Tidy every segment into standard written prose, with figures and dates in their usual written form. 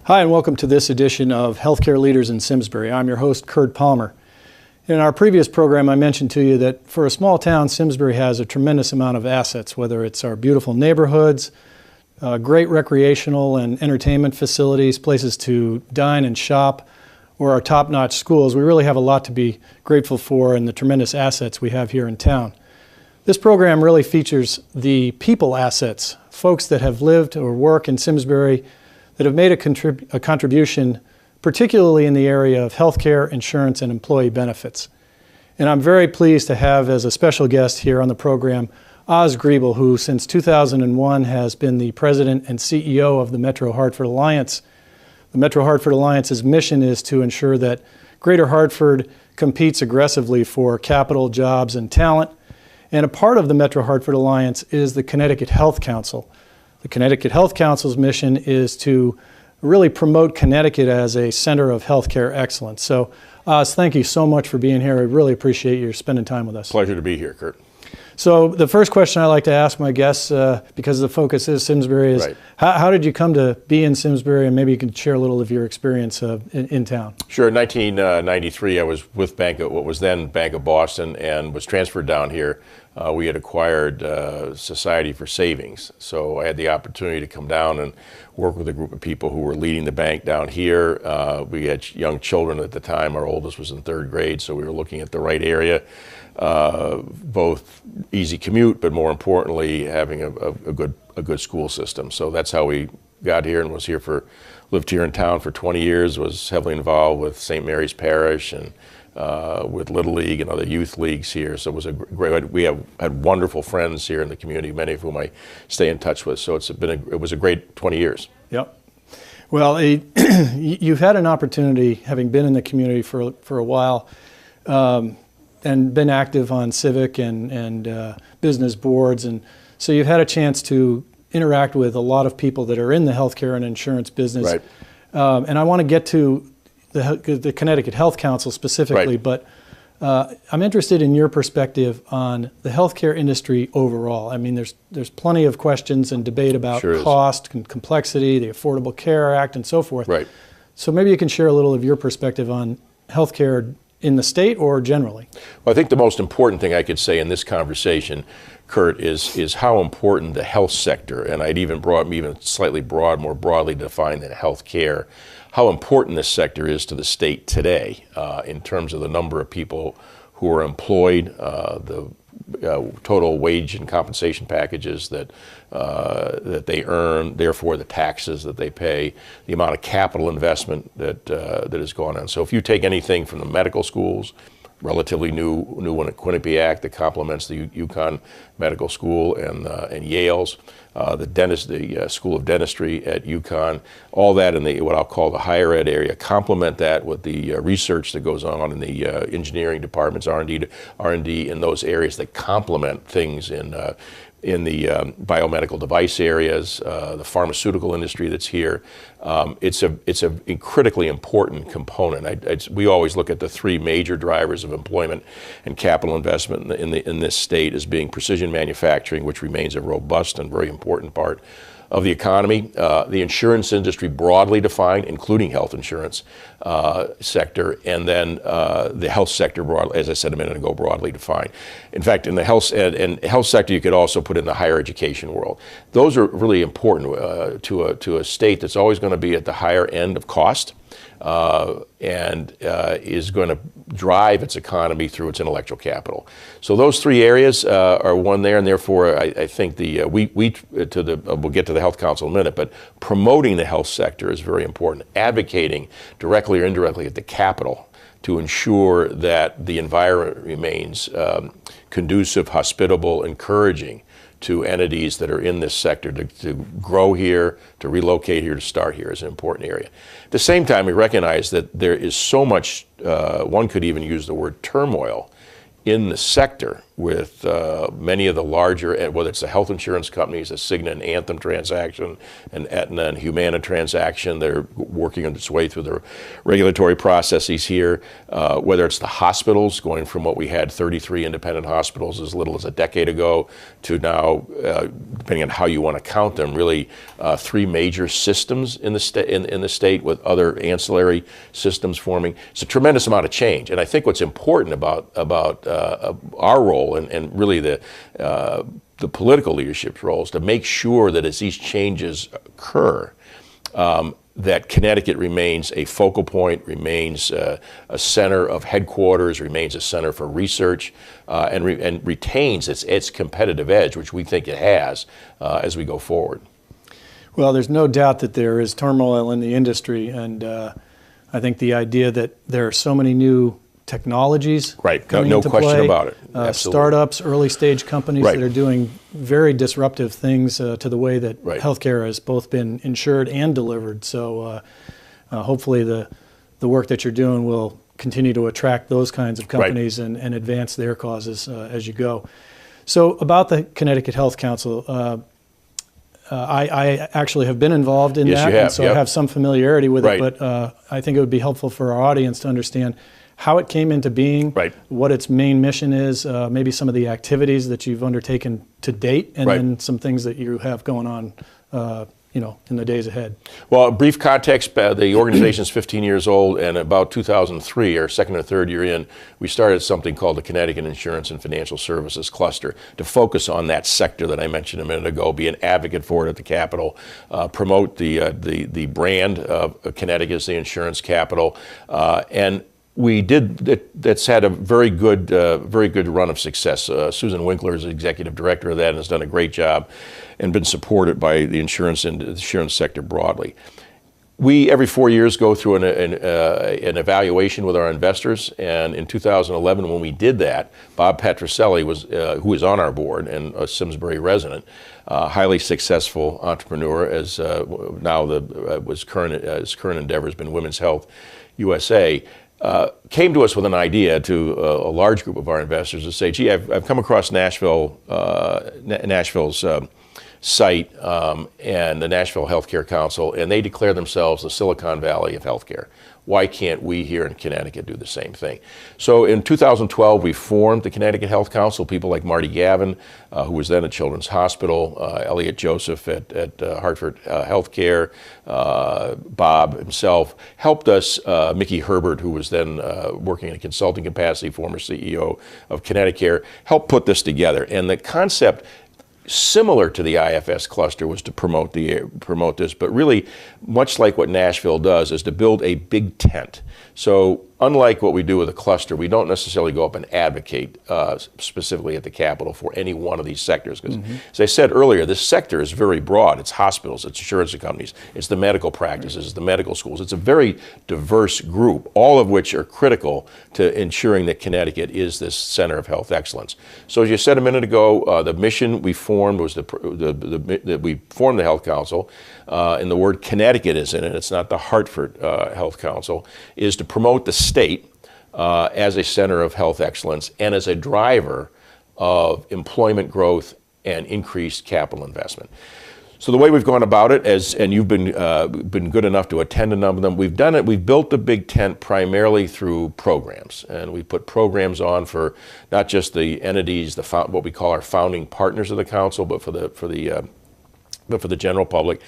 Hi, and welcome to this edition of Healthcare Leaders in Simsbury. I'm your host, Kurt Palmer. In our previous program, I mentioned to you that for a small town, Simsbury has a tremendous amount of assets, whether it's our beautiful neighborhoods, great recreational and entertainment facilities, places to dine and shop, or our top-notch schools. We really have a lot to be grateful for and the tremendous assets we have here in town. This program really features the people assets, folks that have lived or work in Simsbury that have made a contribution, particularly in the area of healthcare, insurance, and employee benefits. And I'm very pleased to have as a special guest here on the program Oz Griebel, who since 2001 has been the president and CEO of the Metro Hartford Alliance. The Metro Hartford Alliance's mission is to ensure that Greater Hartford competes aggressively for capital, jobs, and talent. And a part of the Metro Hartford Alliance is the Connecticut Health Council. The Connecticut Health Council's mission is to really promote Connecticut as a center of healthcare excellence. So, Oz, thank you so much for being here. I really appreciate you spending time with us. Pleasure to be here, Kurt. So the first question I like to ask my guests, because the focus is Simsbury, is right. How did you come to be in Simsbury, and maybe you can share a little of your experience in town? Sure. In 1993, I was with what was then Bank of Boston, and was transferred down here. We had acquired Society for Savings, so I had the opportunity to come down and work with a group of people who were leading the bank down here. We had young children at the time. Our oldest was in third grade, so we were looking at the right area. Both easy commute, but more importantly, having a good school system. So that's how we got here, and lived here in town for 20 years, was heavily involved with St. Mary's Parish and with Little League and other youth leagues here. So it was we had wonderful friends here in the community, many of whom I stay in touch with. So it was a great 20 years. Yep. Well, you've had an opportunity, having been in the community for a while, and been active on civic and business boards, and so you've had a chance to interact with a lot of people that are in the healthcare and insurance business. Right. And I want to get to the Connecticut Health Council specifically, right. But I'm interested in your perspective on the healthcare industry overall. I mean, there's plenty of questions and debate about cost and complexity, the Affordable Care Act, and so forth. Right. So maybe you can share a little of your perspective on healthcare in the state or generally? Well, I think the most important thing I could say in this conversation, Kurt, is how important the health sector, and I'd even slightly more broadly define than health care, how important this sector is to the state today in terms of the number of people who are employed, the total wage and compensation packages that they earn, therefore the taxes that they pay, the amount of capital investment that has gone on. So if you take anything from the medical schools, relatively new one at Quinnipiac that complements the UConn Medical School and Yale's, the School of Dentistry at UConn, all that in what I'll call the higher ed area, complement that with the research that goes on in the engineering departments, R&D in those areas that complement things in the biomedical device areas, the pharmaceutical industry that's here. It's a critically important component. We always look at the three major drivers of employment and capital investment in this state as being precision manufacturing, which remains a robust and very important part of the economy, the insurance industry broadly defined, including health insurance sector, and then the health sector broadly, as I said a minute ago, broadly defined. In fact, in the health sector, you could also put in the higher education world. Those are really important to a state that's always going to be at the higher end of cost. And is going to drive its economy through its intellectual capital. So those three areas are one there, and therefore I think we'll get to the Health Council in a minute, but promoting the health sector is very important. Advocating directly or indirectly at the Capitol to ensure that the environment remains conducive, hospitable, encouraging to entities that are in this sector to grow here, to relocate here, to start here is an important area. At the same time, we recognize that there is so much, one could even use the word turmoil, in the sector with many of the larger, whether it's the health insurance companies, the Cigna and Anthem transaction, and Aetna and Humana transaction. They're working on its way through the regulatory processes here. Whether it's the hospitals, going from what we had 33 independent hospitals as little as a decade ago to now, depending on how you want to count them, really 3 major systems in the state with other ancillary systems forming. It's a tremendous amount of change, and I think what's important about our role and really the political leadership's role is to make sure that as these changes occur, that Connecticut remains a focal point, remains a center of headquarters, remains a center for research, and retains its competitive edge, which we think it has as we go forward. Well, there's no doubt that there is turmoil in the industry, and I think the idea that there are so many new technologies coming no into question play, about it. Startups, early stage companies that are doing very disruptive things to the way that healthcare has both been insured and delivered. So hopefully the work that you're doing will continue to attract those kinds of companies and advance their causes as you go. So about the Connecticut Health Council, I actually have been involved in that, and so I have some familiarity with it, but I think it would be helpful for our audience to understand how it came into being, what its main mission is, maybe some of the activities that you've undertaken to date, and then some things that you have going on, in the days ahead. Well, brief context, the organization's 15 years old, and about 2003, our second or third year in, we started something called the Connecticut Insurance and Financial Services Cluster to focus on that sector that I mentioned a minute ago, be an advocate for it at the Capitol, promote the brand of Connecticut as the insurance capital, and we did. That's had a very good run of success. Susan Winkler is the executive director of that and has done a great job, and been supported by the insurance sector broadly. We every 4 years go through an evaluation with our investors, and in 2011, when we did that, Bob Petroselli who is on our board and a Simsbury resident, highly successful entrepreneur, as now his current endeavor has been Women's Health USA. Came to us with an idea to a large group of our investors to say, gee, I've come across Nashville's site and the Nashville Healthcare Council, and they declare themselves the Silicon Valley of healthcare. Why can't we here in Connecticut do the same thing? So in 2012, we formed the Connecticut Health Council. People like Marty Gavin, who was then at Children's Hospital, Elliot Joseph at Hartford Healthcare, Bob himself, helped us, Mickey Herbert, who was then working in a consulting capacity, former CEO of Connecticut, helped put this together. And the concept, similar to the IFS cluster, was to promote this, but really much like what Nashville does is to build a big tent. So unlike what we do with a cluster, we don't necessarily go up and advocate specifically at the Capitol for any one of these sectors. Because as I said earlier, this sector is very broad. It's hospitals, it's insurance companies, it's the medical practices, it's the medical schools. It's a very diverse group, all of which are critical to ensuring that Connecticut is this center of health excellence. So as you said a minute ago, the mission we formed was that we formed the Health Council, and the word Connecticut is in it. It's not the Hartford Health Council, is to promote the state as a center of health excellence and as a driver of employment growth and increased capital investment. So the way we've gone about it, and you've been good enough to attend a number of them, we've done it. We've built the big tent primarily through programs, and we put programs on for not just the entities, what we call our founding partners of the council, but for the general public,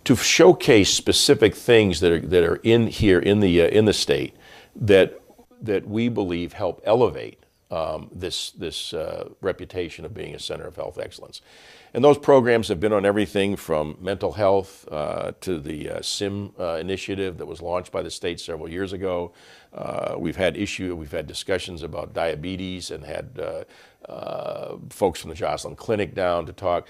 to showcase specific things that are in here in the state that we believe help elevate this reputation of being a center of health excellence. And those programs have been on everything from mental health to the SIM initiative that was launched by the state several years ago. We've had discussions about diabetes and had folks from the Joslin Clinic down to talk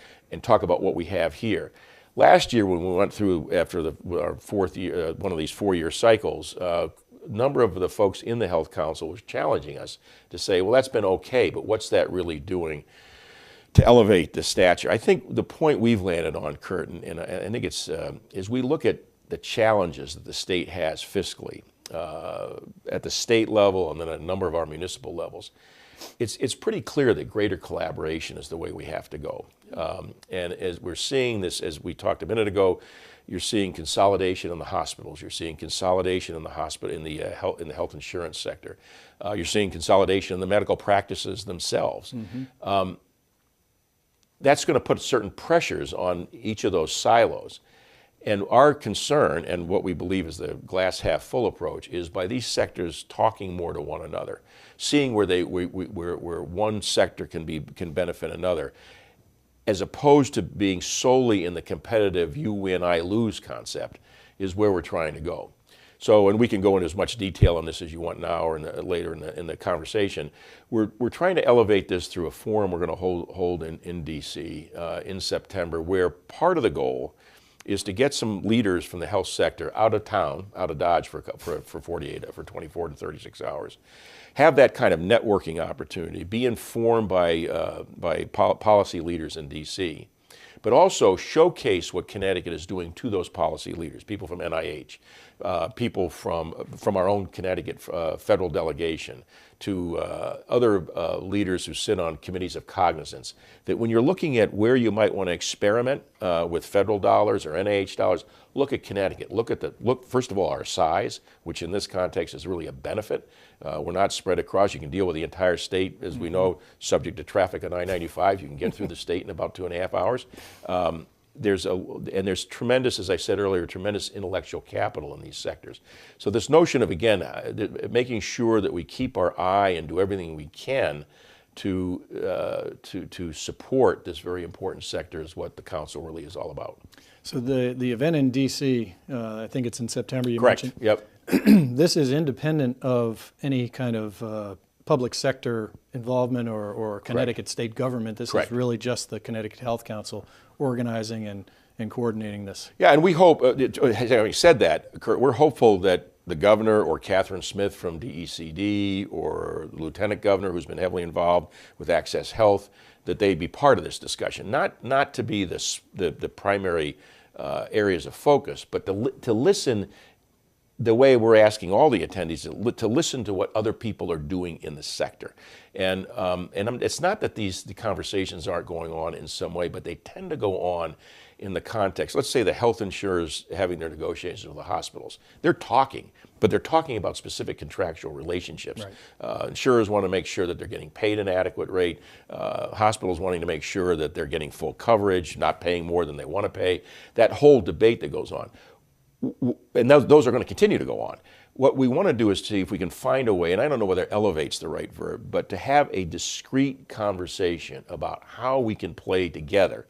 about what we have here. Last year, when we went through after our fourth year, one of these 4-year cycles, a number of the folks in the Health Council was challenging us to say, well, that's been okay, but what's that really doing to elevate the stature? I think the point we've landed on, Kurt, and I think it's, is we look at the challenges that the state has fiscally at the state level and then a number of our municipal levels. it's pretty clear that greater collaboration is the way we have to go. And as we're seeing this, as we talked a minute ago, you're seeing consolidation in the hospitals. You're seeing consolidation in the hospital, in the health insurance sector. You're seeing consolidation in the medical practices themselves. That's going to put certain pressures on each of those silos. And our concern, and what we believe is the glass half full approach, is by these sectors talking more to one another, seeing where where one sector can benefit another, as opposed to being solely in the competitive you win, I lose concept, is where we're trying to go. So, and we can go into as much detail on this as you want now or later in the conversation. We're trying to elevate this through a forum we're going to hold in D.C. In September, where part of the goal is to get some leaders from the health sector out of town, out of Dodge for 24 to 36 hours. Have that kind of networking opportunity, be informed by policy leaders in D.C., but also showcase what Connecticut is doing to those policy leaders, people from NIH, people from our own Connecticut federal delegation, to other leaders who sit on committees of cognizance, that when you're looking at where you might want to experiment with federal dollars or NIH dollars, look at Connecticut. Look first of all, our size, which in this context is really a benefit. We're not spread across. You can deal with the entire state, as we know, subject to traffic on I-95. You can get through the state in about 2.5 hours. There's tremendous, as I said earlier, tremendous intellectual capital in these sectors. So this notion of, again, making sure that we keep our eye and do everything we can to support this very important sector is what the council really is all about. So the event in D.C., I think it's in September, you Correct. mentioned? Yep. This is independent of any kind of public sector involvement or Connecticut state government. This Correct. is really just the Connecticut Health Council organizing and coordinating this. Yeah, and we hope, having said that, Kurt, we're hopeful that the governor or Catherine Smith from DECD or the lieutenant governor who's been heavily involved with Access Health, that they'd be part of this discussion, not to be the primary areas of focus, but to listen the way we're asking all the attendees to listen to what other people are doing in the sector. And it's not that the conversations aren't going on in some way, but they tend to go on in the context. Let's say the health insurers having their negotiations with the hospitals. They're talking, but they're talking about specific contractual relationships. Right. Insurers want to make sure that they're getting paid an adequate rate. Hospitals wanting to make sure that they're getting full coverage, not paying more than they want to pay. That whole debate that goes on. And those are going to continue to go on. What we want to do is see if we can find a way, and I don't know whether elevate's the right verb, but to have a discrete conversation about how we can play together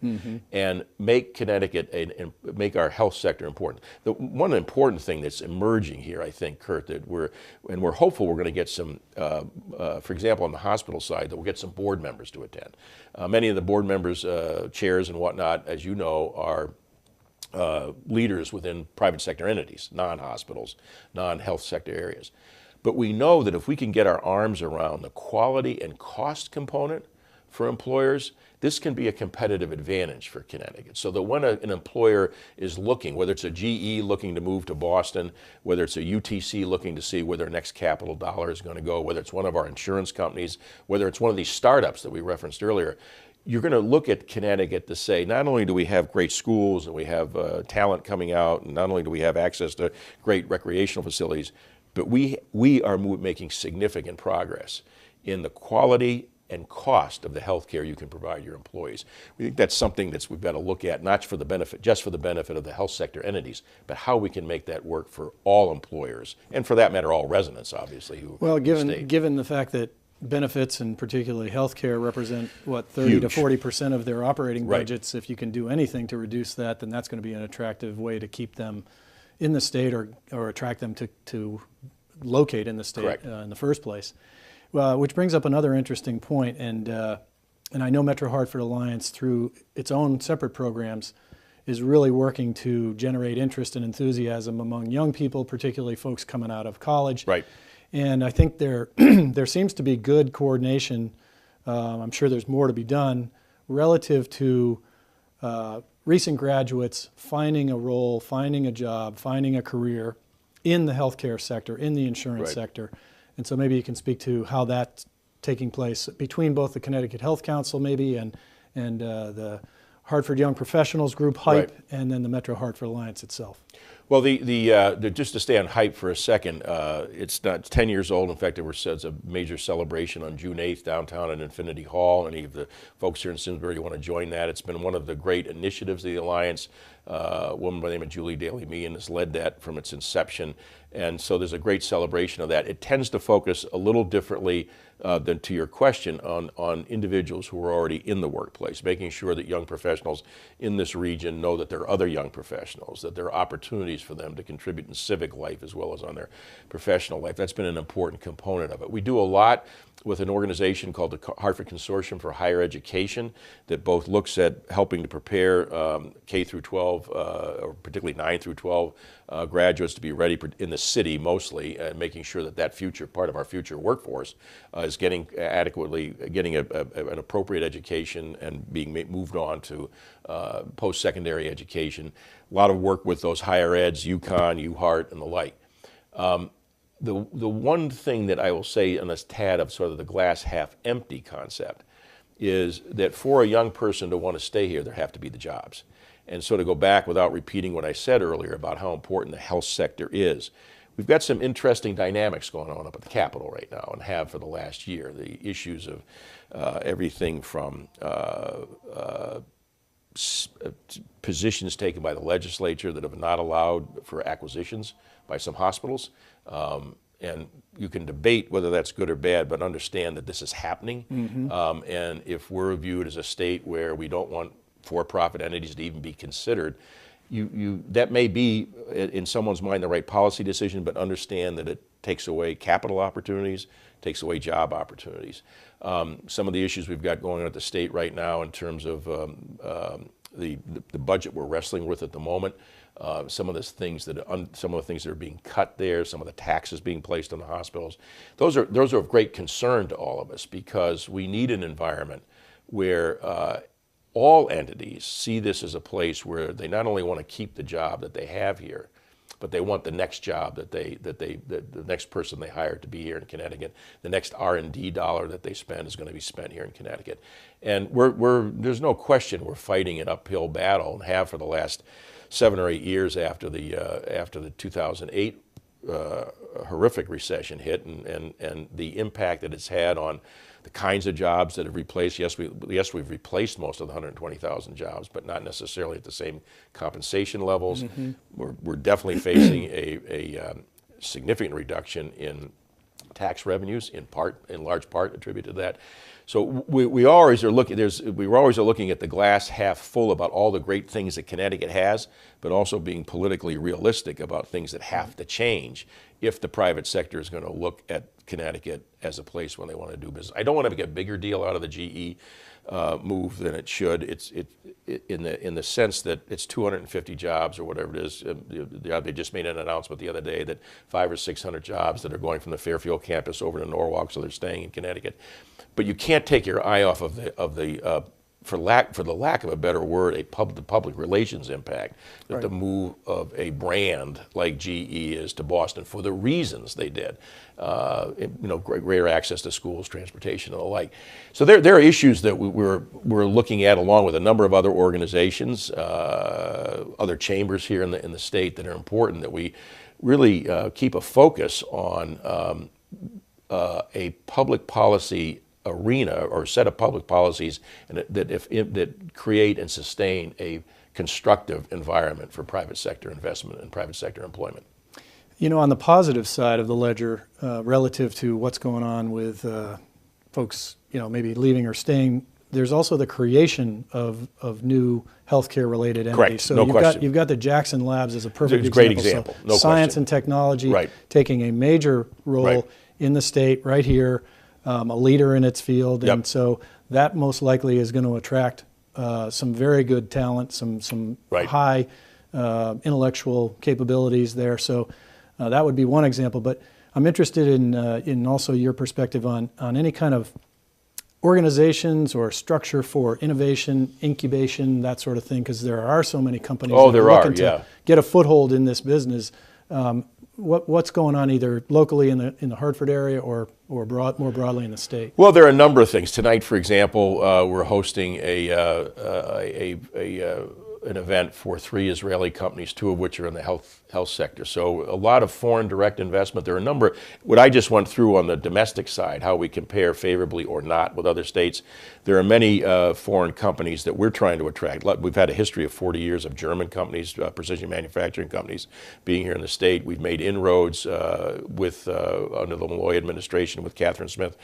and make Connecticut and make our health sector important. The one important thing that's emerging here, I think, Kurt, that we're hopeful we're going to get some, for example, on the hospital side, that we'll get some board members to attend. Many of the board members, chairs and whatnot, as you know, are leaders within private sector entities, non-hospitals, non-health sector areas. But we know that if we can get our arms around the quality and cost component for employers, this can be a competitive advantage for Connecticut. So that when an employer is looking, whether it's a GE looking to move to Boston, whether it's a UTC looking to see where their next capital dollar is going to go, whether it's one of our insurance companies, whether it's one of these startups that we referenced earlier, you're going to look at Connecticut to say, not only do we have great schools and we have talent coming out, and not only do we have access to great recreational facilities, but we are making significant progress in the quality and cost of the health care you can provide your employees. We think that's something that we've got to look at, not for the benefit, just for the benefit of the health sector entities, but how we can make that work for all employers, and for that matter, all residents, obviously. Given the fact that benefits and particularly health care represent, 30 to 40% of their operating budgets. If you can do anything to reduce that, then that's going to be an attractive way to keep them in the state or attract them to locate in the state in the first place. Which brings up another interesting point, and I know Metro Hartford Alliance, through its own separate programs, is really working to generate interest and enthusiasm among young people, particularly folks coming out of college. Right. And I think there seems to be good coordination. I'm sure there's more to be done relative to recent graduates finding a role, finding a job, finding a career in the healthcare sector, in the insurance sector. And so maybe you can speak to how that taking place between both the Connecticut Health Council maybe and the Hartford Young Professionals Group, HYPE, Right. and then the Metro Hartford Alliance itself. Well, just to stay on HYPE for a second, it's not 10 years old. In fact, it's a major celebration on June 8th downtown at Infinity Hall. Any of the folks here in Simsbury want to join that? It's been one of the great initiatives of the Alliance. A woman by the name of Julie Daly-Meehan has led that from its inception. And so there's a great celebration of that. It tends to focus a little differently than to your question on individuals who are already in the workplace, making sure that young professionals in this region know that there are other young professionals, that there are opportunities for them to contribute in civic life as well as on their professional life. That's been an important component of it. We do a lot with an organization called the Hartford Consortium for Higher Education that both looks at helping to prepare K through 12, or particularly 9 through 12 graduates to be ready in the city mostly, and making sure that that future part of our future workforce is getting an appropriate education and being moved on to post-secondary education. A lot of work with those higher eds, UConn, UHart, and the like. The one thing that I will say on this tad of sort of the glass half empty concept is that for a young person to want to stay here, there have to be the jobs. And so to go back without repeating what I said earlier about how important the health sector is, we've got some interesting dynamics going on up at the Capitol right now and have for the last year. The issues of everything from positions taken by the legislature that have not allowed for acquisitions by some hospitals. And you can debate whether that's good or bad, but understand that this is happening. Mm-hmm. And if we're viewed as a state where we don't want for-profit entities to even be considered, that may be in someone's mind the right policy decision, but understand that it takes away capital opportunities, takes away job opportunities. Some of the issues we've got going on at the state right now in terms of the budget we're wrestling with at the moment, some of the things that are being cut there, some of the taxes being placed on the hospitals, those are of great concern to all of us, because we need an environment where all entities see this as a place where they not only want to keep the job that they have here, but they want the next job the next person they hire to be here in Connecticut. The next R&D dollar that they spend is going to be spent here in Connecticut. And there's no question we're fighting an uphill battle, and have for the last 7 or 8 years after the 2008 horrific recession hit, and the impact that it's had on the kinds of jobs that have replaced. Yes, we've replaced most of the 120,000 jobs, but not necessarily at the same compensation levels. Mm-hmm. We're definitely facing a significant reduction in tax revenues, in large part attributed to that. So we always are looking at the glass half full about all the great things that Connecticut has, but also being politically realistic about things that have to change if the private sector is going to look at Connecticut as a place when they want to do business. I don't want to make a bigger deal out of the GE move than it should. It's in the sense that it's 250 jobs or whatever it is. They just made an announcement the other day that 500 or 600 jobs that are going from the Fairfield campus over to Norwalk, so they're staying in Connecticut. But you can't take your eye off of the for the lack of a better word, the public relations impact that right. The move of a brand like GE is to Boston for the reasons they did. Greater access to schools, transportation, and the like. So there are issues that we're looking at along with a number of other organizations, other chambers here in the state that are important, that we really keep a focus on a public policy arena or set of public policies that create and sustain a constructive environment for private sector investment and private sector employment. You know, on the positive side of the ledger, relative to what's going on with folks, maybe leaving or staying, there's also the creation of new healthcare related entities. Correct. So No question. You've got the Jackson Labs as a perfect example. Great example. So no science question. and technology Right. taking a major role Right. in the state right here, a leader in its field, Yep. and so that most likely is going to attract some very good talent, some Right. high intellectual capabilities there. So that would be one example. But I'm interested in also your perspective on any kind of organizations or structure for innovation, incubation, that sort of thing, because there are so many companies that are looking to get a foothold in this business. What's going on either locally in the Hartford area or or more broadly in the state? Well, there are a number of things. Tonight, for example, we're hosting an event for 3 Israeli companies, 2 of which are in the health sector. So a lot of foreign direct investment. There are a number, what I just went through on the domestic side, how we compare favorably or not with other states. There are many foreign companies that we're trying to attract. We've had a history of 40 years of German companies, precision manufacturing companies being here in the state. We've made inroads under the Malloy administration with Catherine Smith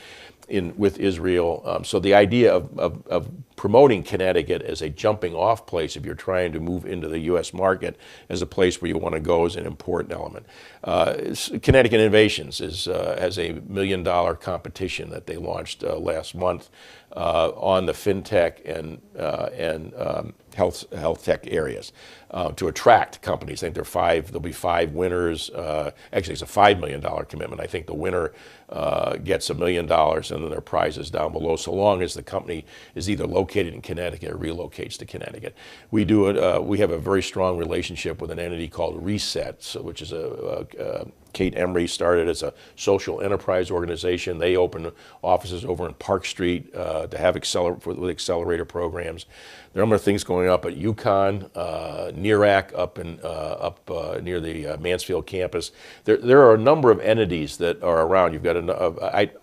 with Israel. So the idea of promoting Connecticut as a jumping off place if you're trying to move into the U.S. market as a place where you want to go is an important element. Connecticut Innovations has a $1 million competition that they launched last month on the fintech and health tech areas to attract companies. I think there'll be 5 winners. Actually, it's a $5 million commitment. I think the winner gets $1 million, and then there are prizes down below, so long as the company is either located in Connecticut or relocates to Connecticut. We have a very strong relationship with an entity called Reset, which is Kate Emery started as a social enterprise organization. They open offices over in Park Street to have with accelerator programs. There are a number of things going up at UConn, NERAC up near the Mansfield campus. There are a number of entities that are around. You've got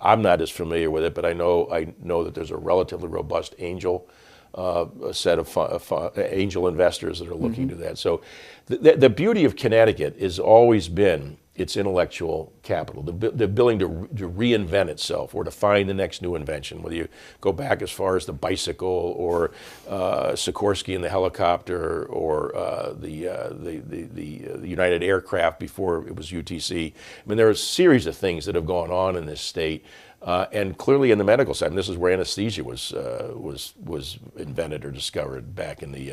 I'm not as familiar with it, but I know that there's a relatively robust angel set of angel investors that are looking to that. So the beauty of Connecticut has always been its intellectual capital, the ability to reinvent itself or to find the next new invention, whether you go back as far as the bicycle or Sikorsky and the helicopter or the United Aircraft before it was UTC. I mean, there are a series of things that have gone on in this state. And clearly in the medical side, and this is where anesthesia was invented or discovered back in the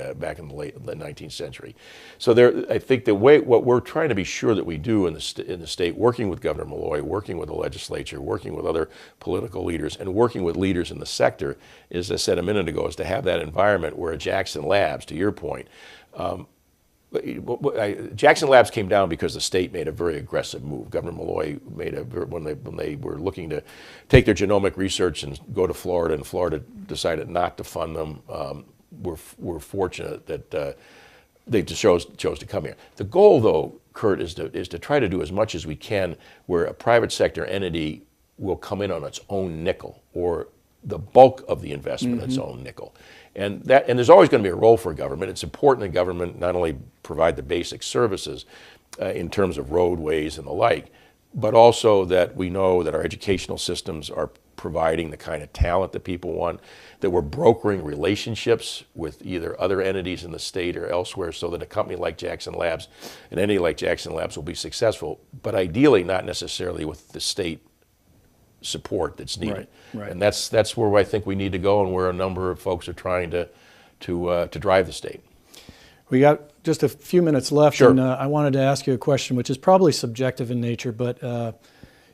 late 19th century. So I think what we're trying to be sure that we do in the state, working with Governor Malloy, working with the legislature, working with other political leaders, and working with leaders in the sector, as I said a minute ago, is to have that environment where Jackson Labs, to your point. Jackson Labs came down because the state made a very aggressive move. Governor Malloy when they were looking to take their genomic research and go to Florida, and Florida decided not to fund them. We're fortunate that they chose to come here. The goal, though, Kurt, is to try to do as much as we can where a private sector entity will come in on its own nickel, or the bulk of the investment its own nickel. And there's always going to be a role for government. It's important that government not only provide the basic services in terms of roadways and the like, but also that we know that our educational systems are providing the kind of talent that people want, that we're brokering relationships with either other entities in the state or elsewhere so that a company like Jackson Labs, an entity like Jackson Labs will be successful, but ideally not necessarily with the state support that's needed. Right. And that's where I think we need to go, and where a number of folks are trying to drive the state. We got just a few minutes left, Sure. And I wanted to ask you a question, which is probably subjective in nature, but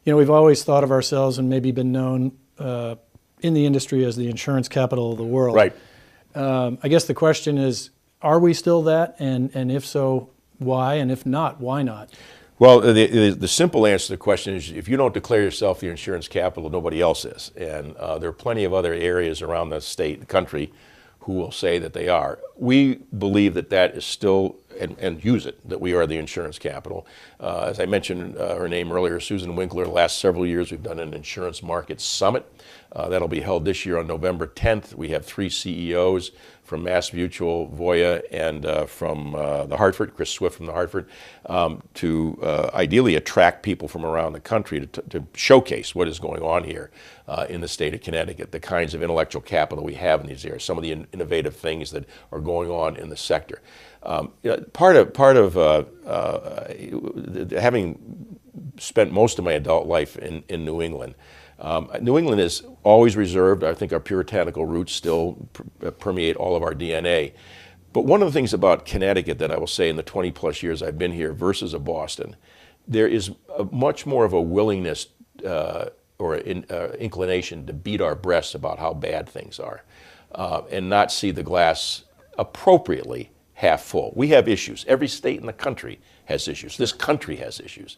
we've always thought of ourselves and maybe been known in the industry as the insurance capital of the world. Right. I guess the question is, are we still that? And if so, why? And if not, why not? Well, the simple answer to the question is, if you don't declare yourself the insurance capital, nobody else is. And there are plenty of other areas around the state, the country, who will say that they are. We believe that is still, and use it, that we are the insurance capital. As I mentioned her name earlier, Susan Winkler, the last several years we've done an insurance market summit. That'll be held this year on November 10th. We have 3 CEOs from MassMutual, Voya, and from the Hartford, Chris Swift from the Hartford, to ideally attract people from around the country to showcase what is going on here in the state of Connecticut, the kinds of intellectual capital we have in these areas, some of the innovative things that are going on in the sector. Part of having spent most of my adult life in New England, New England is always reserved. I think our puritanical roots still permeate all of our DNA. But one of the things about Connecticut that I will say in the 20 plus years I've been here versus a Boston, there is much more of a willingness or inclination to beat our breasts about how bad things are and not see the glass appropriately half full. We have issues. Every state in the country has issues. This country has issues.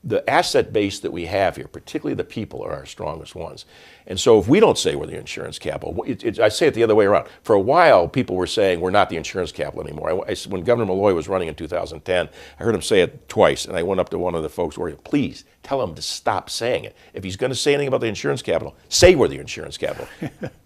The asset base that we have here, particularly the people, are our strongest ones. And so if we don't say we're the insurance capital, I say it the other way around. For a while, people were saying we're not the insurance capital anymore. When Governor Malloy was running in 2010, I heard him say it twice, and I went up to one of the folks where, please tell him to stop saying it. If he's going to say anything about the insurance capital, say we're the insurance capital.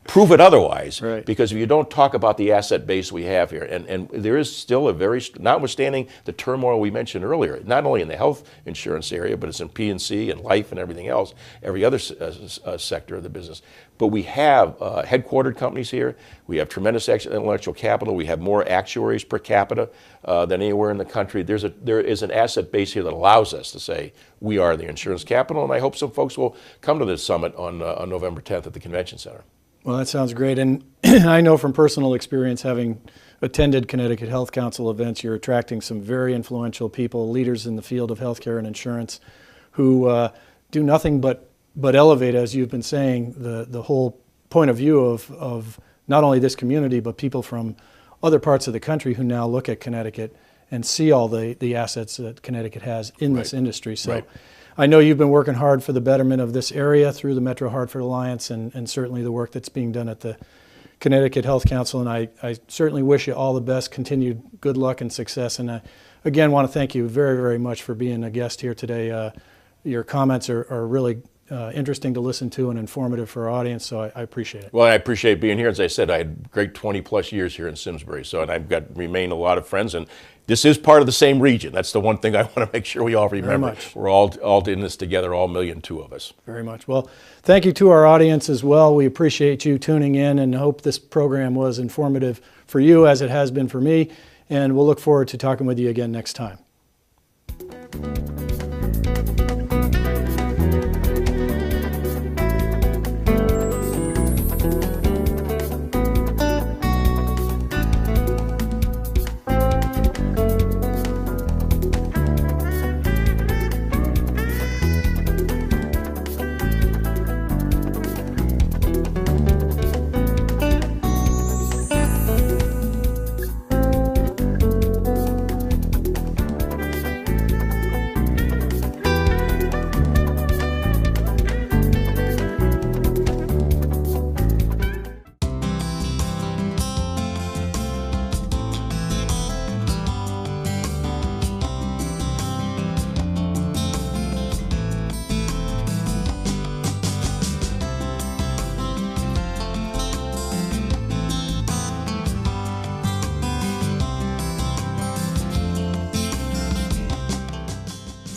Prove it otherwise, right. Because if you don't talk about the asset base we have here, and there is still a very, notwithstanding the turmoil we mentioned earlier, not only in the health insurance area, but it's in P&C and life and everything else, every other sector of the business. But we have headquartered companies here. We have tremendous intellectual capital. We have more actuaries per capita than anywhere in the country. There is an asset base here that allows us to say we are the insurance capital, and I hope some folks will come to this summit on November 10th at the Convention Center. Well, that sounds great. And I know from personal experience, having attended Connecticut Health Council events, you're attracting some very influential people, leaders in the field of healthcare and insurance, who do nothing but elevate, as you've been saying, the whole point of view of not only this community, but people from other parts of the country who now look at Connecticut and see all the assets that Connecticut has in this industry. So I know you've been working hard for the betterment of this area through the Metro Hartford Alliance and certainly the work that's being done at the Connecticut Health Council. And I certainly wish you all the best, continued good luck and success. And again, want to thank you very, very much for being a guest here today. Your comments are really interesting to listen to and informative for our audience, so I appreciate it. Well, I appreciate being here. As I said, I had great 20 plus years here in Simsbury, so and I've remained a lot of friends, and this is part of the same region. That's the one thing I want to make sure we all remember. Very much. We're all in this together, all 1,000,002 of us. Very much. Well, thank you to our audience as well. We appreciate you tuning in and hope this program was informative for you as it has been for me, and we'll look forward to talking with you again next time.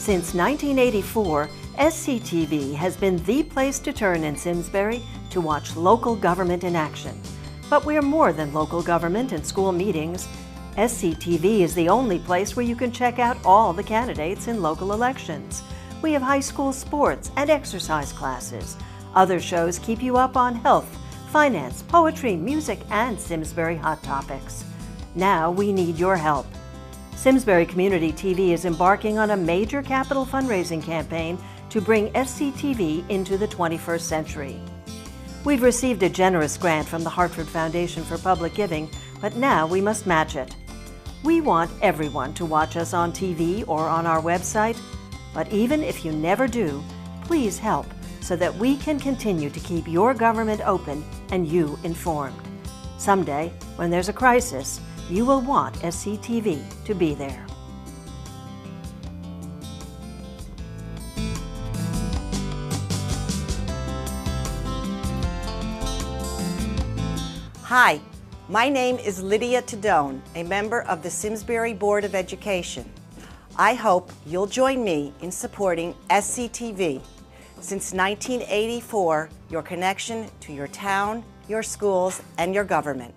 Since 1984, SCTV has been the place to turn in Simsbury to watch local government in action. But we're more than local government and school meetings. SCTV is the only place where you can check out all the candidates in local elections. We have high school sports and exercise classes. Other shows keep you up on health, finance, poetry, music, and Simsbury hot topics. Now we need your help. Simsbury Community TV is embarking on a major capital fundraising campaign to bring SCTV into the 21st century. We've received a generous grant from the Hartford Foundation for Public Giving, but now we must match it. We want everyone to watch us on TV or on our website, but even if you never do, please help so that we can continue to keep your government open and you informed. Someday, when there's a crisis, you will want SCTV to be there. Hi, my name is Lydia Tadone, a member of the Simsbury Board of Education. I hope you'll join me in supporting SCTV. Since 1984, your connection to your town, your schools, and your government.